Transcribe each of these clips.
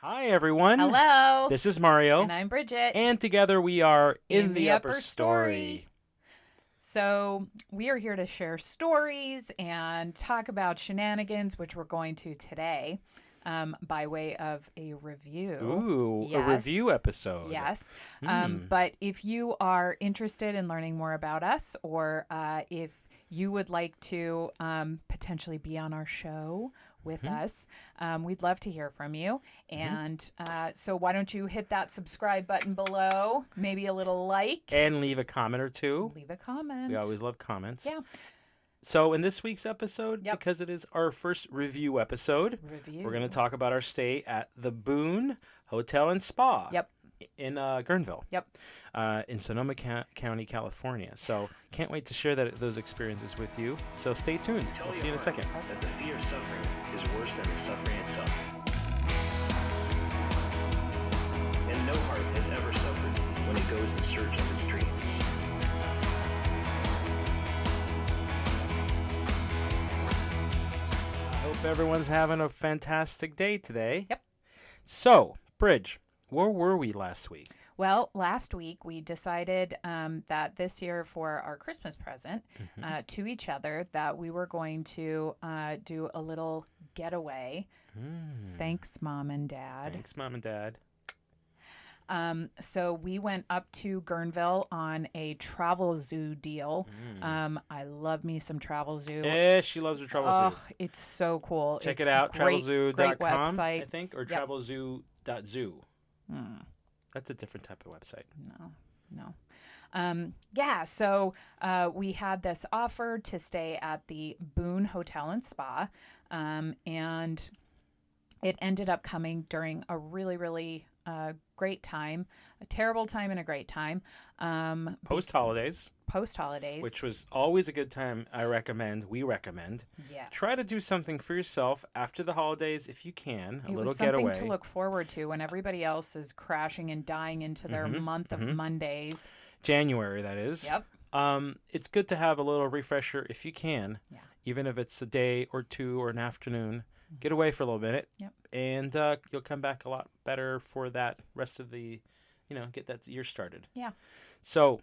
Hi, everyone. Hello. This is Mario. And I'm Bridget. And together we are In the Upper Upper Story. So we are here to share stories and talk about shenanigans, which we're going to today by way of a review. Ooh, Yes. a review episode. Yes. But if you are interested in learning more about us, or if you would like to potentially be on our show with us, we'd love to hear from you. And so why don't you hit that subscribe button below, maybe a little like. And leave a comment or two. Leave a comment. We always love comments. Yeah. So in this week's episode, Yep. because it is our first review episode, we're going to talk about our stay at the Boon Hotel and Spa. Yep. In Guerneville. Yep. In Sonoma County, California. So can't wait to share those experiences with you. So stay tuned. We'll see you in a second. That the fear of suffering is worse than the suffering itself. And no heart has ever suffered when it goes in search of its dreams. I hope everyone's having a fantastic day today. Yep. So, Bridge, where were we last week? Well, last week we decided that this year for our Christmas present to each other that we were going to do a little getaway. Thanks, Mom and Dad. Thanks, Mom and Dad. So we went up to Guerneville on a travel zoo deal. I love me some travel zoo. Yeah, she loves her travel zoo. It's so cool. Check It's it out, great travelzoo.com, website. I think, or travelzoo.zoo. That's a different type of website. No. So we had this offer to stay at the Boon Hotel and Spa, and it ended up coming during a really, really great time, a terrible time and a great time. Post-holidays, Which was always a good time. We recommend. Yes. Try to do something for yourself after the holidays if you can. It little was something getaway. to look forward to when everybody else is crashing and dying into their month of Mondays. January, that is. Yep. It's good to have a little refresher if you can. Yeah. Even if it's a day or two or an afternoon. Get away for a little minute. Yep. And you'll come back a lot better for that rest of the, get that year started. Yeah. So,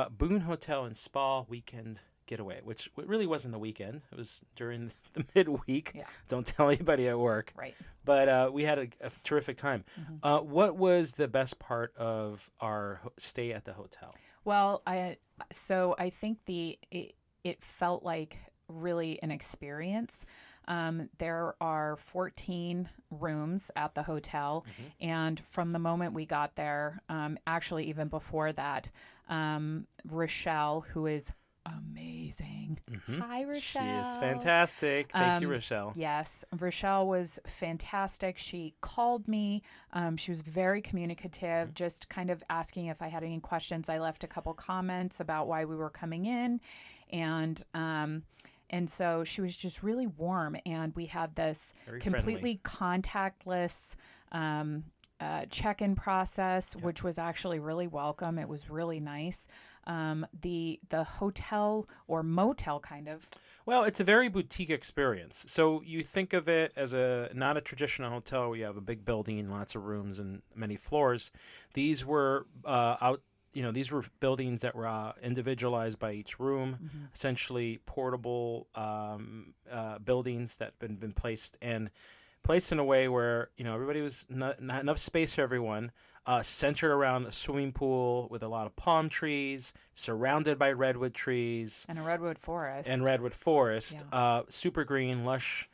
Boon Hotel and Spa weekend getaway, which really wasn't the weekend. It was during the midweek. Yeah. Don't tell anybody at work. Right. But we had a terrific time. What was the best part of our stay at the hotel? Well, I think it felt like really an experience. There are 14 rooms at the hotel, and from the moment we got there, actually even before that, Rochelle, who is amazing. Hi, Rochelle. She is fantastic. Thank you, Rochelle. Yes, Rochelle was fantastic. She called me. She was very communicative, just kind of asking if I had any questions. I left a couple comments about why we were coming in, and so she was just really warm, and we had this Very completely contactless check-in process, which was actually really welcome. It was really nice. The hotel or motel kind of. Well, it's a very boutique experience. So you think of it as not a traditional hotel where you have a big building, lots of rooms, and many floors. These were these were buildings that were individualized by each room, essentially portable buildings that had been placed in a way where, everybody was not enough space for everyone, centered around a swimming pool with a lot of palm trees, surrounded by redwood trees. And a redwood forest. Yeah. Super green, lush.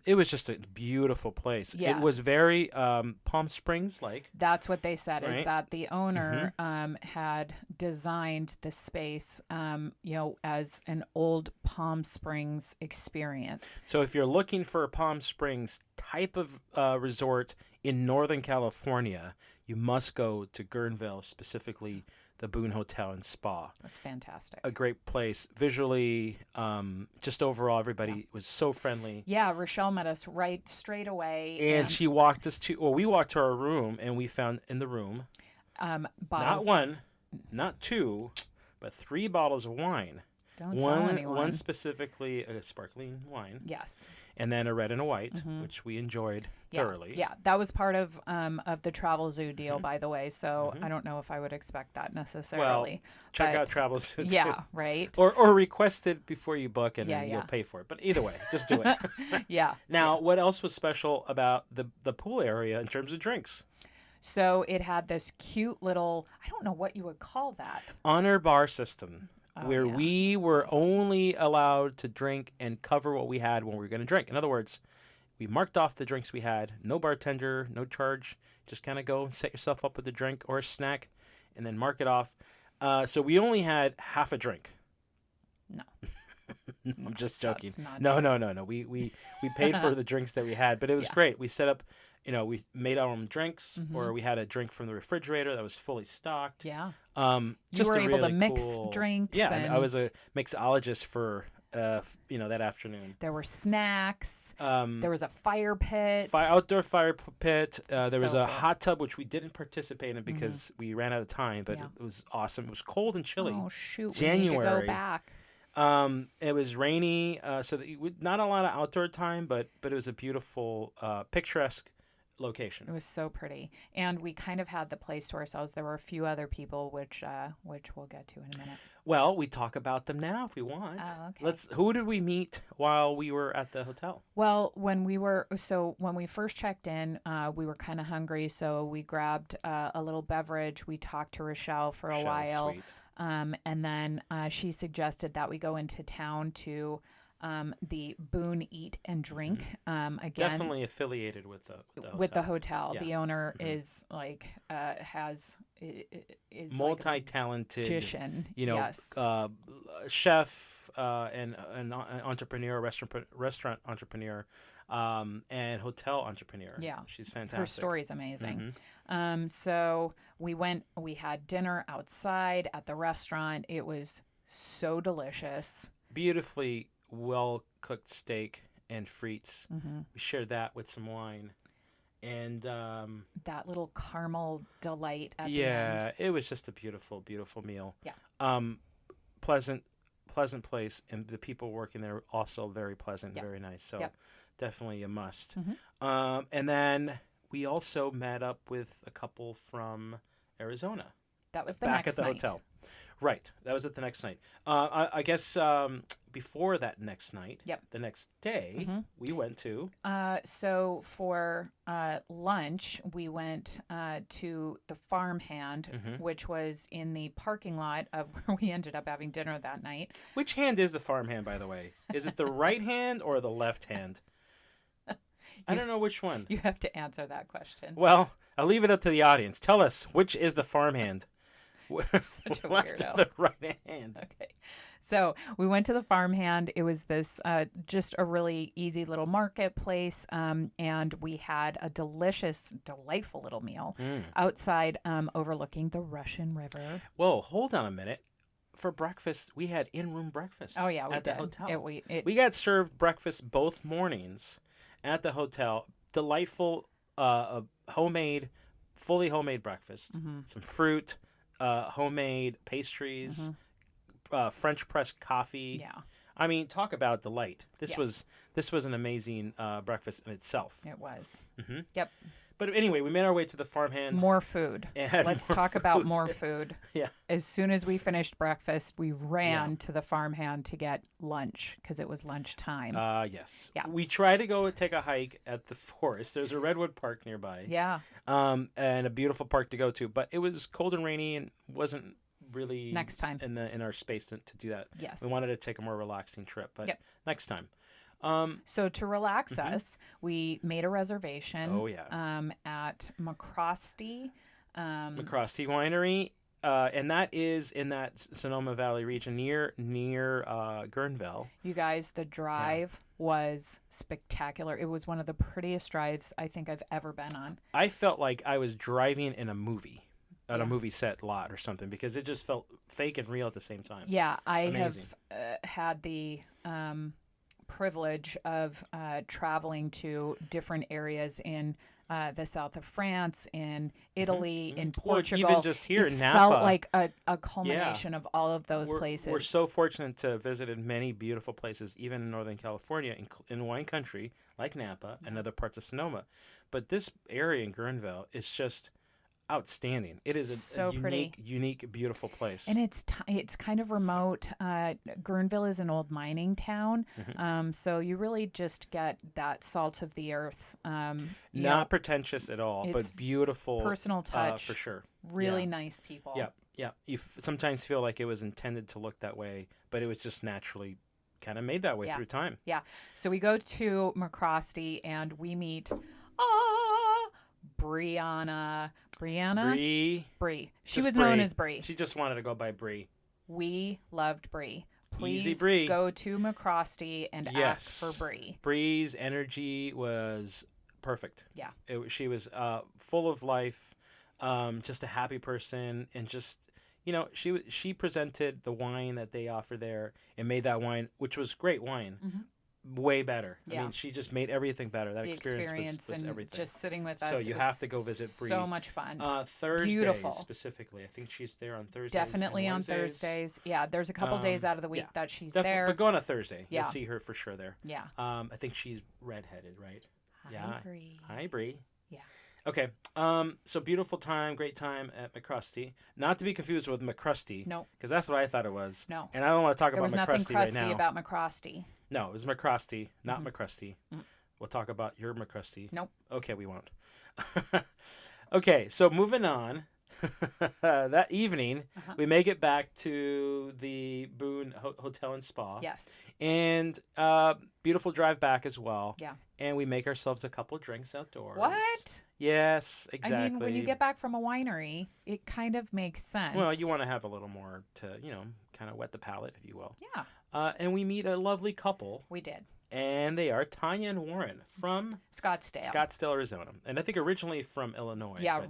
It was just a beautiful place. Yeah. It was very Palm Springs-like. That's what they said, Right? is that the owner had designed the space, as an old Palm Springs experience. So if you're looking for a Palm Springs type of resort in Northern California, you must go to Guerneville, specifically the Boon Hotel and Spa. That's fantastic. A great place. Visually, just overall, everybody was so friendly. Yeah, Rochelle met us right straight away. And she walked us we walked to our room, and we found in the room, bottles. not one, not two, but 3 bottles of wine. Don't tell anyone. One specifically a sparkling wine. Yes. And then a red and a white, which we enjoyed thoroughly. Yeah, that was part of the Travel Zoo deal, by the way. So I don't know if I would expect that necessarily. Well, check out Travel Zoo. Yeah, right. Or request it before you book, and then Yeah. you'll pay for it. But either way, just do it. Yeah. Now, what else was special about the pool area in terms of drinks? So it had this cute little, I don't know what you would call that. Honor bar system. Where yeah. we were only allowed to drink and cover what we had when we were going to drink. In other words, we marked off the drinks we had. No bartender, no charge. Just kind of go set yourself up with a drink or a snack and then mark it off. So we only had half a drink. No. I'm just joking. That's not No. We paid for the drinks that we had, but it was great. We set up, we made our own drinks, or we had a drink from the refrigerator that was fully stocked. Yeah. Just you were a able really to mix cool... drinks. Yeah, and I was a mixologist for that afternoon. there were snacks. There was a fire pit. Outdoor fire pit. There was So a cool. hot tub, which we didn't participate in because we ran out of time, but Yeah. it was awesome. It was cold and chilly. Oh shoot! January. We need to go back. It was rainy, so not a lot of outdoor time, but it was a beautiful, picturesque location. It was so pretty, and we kind of had the place to ourselves. There were a few other people, which we'll get to in a minute. Well, we talk about them now if we want. Oh, okay. Who did we meet while we were at the hotel? Well, when we first checked in, we were kind of hungry, so we grabbed a little beverage. We talked to Rochelle for a Michelle's while, sweet. and then she suggested that we go into town to the Boon Eat and Drink. Again, Definitely affiliated with the hotel. with the hotel. Yeah. The owner is like is multi-talented, like a magician. Yes. Chef and an entrepreneur, restaurant entrepreneur, and hotel entrepreneur. Yeah. She's fantastic. Her story's amazing. So we had dinner outside at the restaurant. It was so delicious. Beautifully well-cooked steak and frites. Mm-hmm. We shared that with some wine. And That little caramel delight at the end. yeah, it was just a beautiful, beautiful meal. Yeah. Pleasant place, and the people working there also very pleasant, Yep. very nice. So Yep. definitely a must. Mm-hmm. And then we also met up with a couple from Arizona. That was the back next at the night. hotel. Right. That was at the next night. I guess before that next night, Yep. the next day, we went to... So for lunch, we went to the Farmhand, which was in the parking lot of where we ended up having dinner that night. Which hand is the farmhand, by the way? Is it the right hand or the left hand? I don't know which one. You have to answer that question. Well, I'll leave it up to the audience. Tell us, which is the farmhand? Such a Left weirdo. or the right hand? Okay. So we went to the Farmhand. It was this just a really easy little marketplace. And we had a delicious, delightful little meal outside overlooking the Russian River. Whoa, hold on a minute. For breakfast, we had in-room breakfast. Oh, yeah, we at did. the hotel. We We got served breakfast both mornings at the hotel. Delightful, fully homemade breakfast. Some fruit, homemade pastries, French press coffee. Yeah, I mean, talk about delight. This Yes. was an amazing breakfast in itself. it was. Mhm. Yep. But anyway, we made our way to the farmhand. More food. And Let's more talk about food. more food. Yeah. As soon as we finished breakfast, we ran to the Farmhand to get lunch because it was lunchtime. Yes. Yeah. We tried to go take a hike at the forest. There's a redwood park nearby. yeah. And a beautiful park to go to, but it was cold and rainy and wasn't really Next time. in our space to do that. Yes. We wanted to take a more relaxing trip, but Yep. next time. So to relax us, we made a reservation. Oh, yeah. At MacRostie. MacRostie Winery, and that is in that Sonoma Valley region near Guerneville. You guys, the drive was spectacular. It was one of the prettiest drives I think I've ever been on. I felt like I was driving in a movie, at a movie set lot or something, because it just felt fake and real at the same time. Yeah, I Amazing. have had the privilege of traveling to different areas in the south of France, in Italy, in Well, Portugal. even just here it in Napa. felt like a culmination of all of those places. We're so fortunate to have visited many beautiful places, even in Northern California, in wine country, like Napa and other parts of Sonoma. But this area in Guerneville is just outstanding. It is So a pretty. unique, beautiful place. And it's kind of remote. Guerneville is an old mining town, so you really just get that salt of the earth. Not pretentious at all, but it's beautiful. personal touch. For sure. Really nice people. Yeah, yeah. You sometimes feel like it was intended to look that way, but it was just naturally kind of made that way through time. Yeah. So we go to MacRostie and we meet Brianna. Bree. She Just was known Bree. as Bree. She just wanted to go by Bree. We loved Bree. Please Easy Bree. go to MacRostie and ask for Bree. Bree's energy was perfect. Yeah. She was full of life, just a happy person, and just she presented the wine that they offer there and made that wine, which was great wine, way better. Yeah. I mean, she just made everything better. That The experience was and everything. just sitting with us. So you have to go visit Bree. So much fun. Thursdays Beautiful. specifically. I think she's there on Thursdays. Definitely and on Wednesdays. Thursdays. Yeah, there's a couple days out of the week that she's there. But go on a Thursday. Yeah. You'll see her for sure there. Yeah. I think she's redheaded, right? Hi, Bree. Hi, Bree. Yeah. Okay. So beautiful time, great time at MacRostie. Not to be confused with MacRostie. No. Because that's what I thought it was. No. And I don't want to talk There about was nothing MacRostie right crusty now. about MacRostie. No, it was MacRostie, not MacRostie. We'll talk about your MacRostie. Nope. Okay, we won't. Okay, so moving on. That evening, we make it back to the Boon Hotel and Spa. Yes. And beautiful drive back as well. Yeah. And we make ourselves a couple drinks outdoors. What? Yes, exactly. I mean, when you get back from a winery, it kind of makes sense. Well, you want to have a little more to, kind of wet the palate, if you will. Yeah. And we meet a lovely couple. We did. And they are Tanya and Warren from Scottsdale, Arizona. And I think originally from Illinois. Yeah,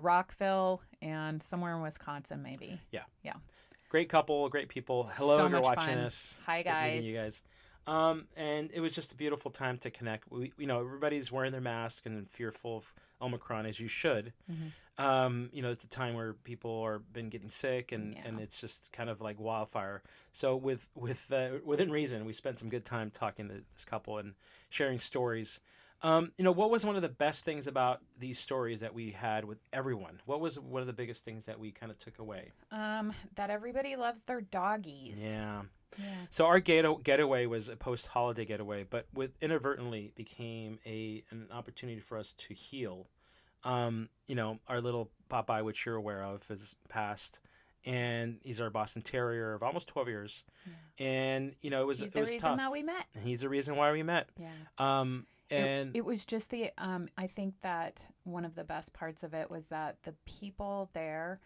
Rockville and somewhere in Wisconsin, maybe. Yeah. Yeah. Great couple, great people. Hello, So if you're much watching fun. us. Hi, Good meeting guys. you guys. And it was just a beautiful time to connect. Everybody's wearing their mask and fearful of Omicron, as you should. It's a time where people are been getting sick, and it's just kind of like wildfire. So within reason, we spent some good time talking to this couple and sharing stories. What was one of the best things about these stories that we had with everyone? What was one of the biggest things that we kind of took away? That everybody loves their doggies. Yeah. Yeah. So our getaway was a post-holiday getaway, but inadvertently became an opportunity for us to heal. Our little Popeye, which you're aware of, has passed, and he's our Boston Terrier of almost 12 years. Yeah. And he's the reason tough. that we met. He's the reason why we met. Yeah. And it was just I think that one of the best parts of it was that the people there,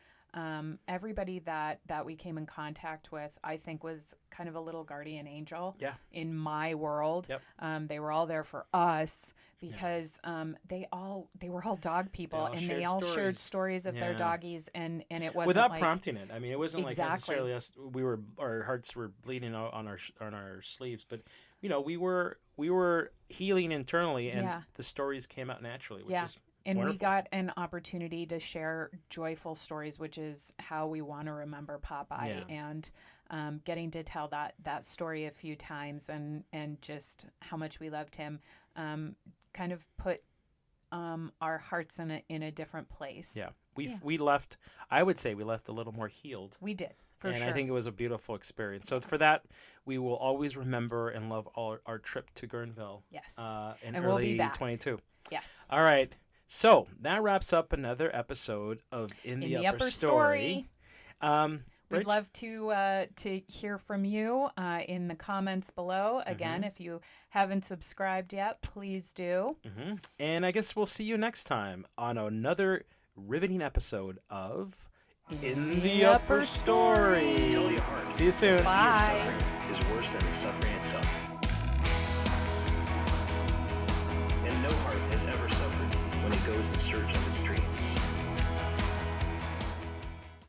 everybody that we came in contact with, I think was kind of a little guardian angel in my world. Yep. They were all there for us because they were all dog people, and they all shared stories of their doggies, and it wasn't without like, prompting it. I mean, it wasn't Exactly. like necessarily us. Our hearts were bleeding out on our sleeves, but we were healing internally, and the stories came out naturally, which is and wonderful. we got an opportunity to share joyful stories, which is how we want to remember Popeye, and getting to tell that story a few times, and just how much we loved him, kind of put our hearts in a different place. Yeah, we left. I would say we left a little more healed. We did. For sure. I think it was a beautiful experience. So for that, we will always remember and love our trip to Guerneville. Yes. In and early we'll be back. 22. Yes. All right. So that wraps up another episode of In the Upper Story. We'd love to hear from you in the comments below. Again, if you haven't subscribed yet, please do. And I guess we'll see you next time on another riveting episode of In the Upper Story. Tell your heart. See you soon. Bye. Your suffering is worse than the suffering itself.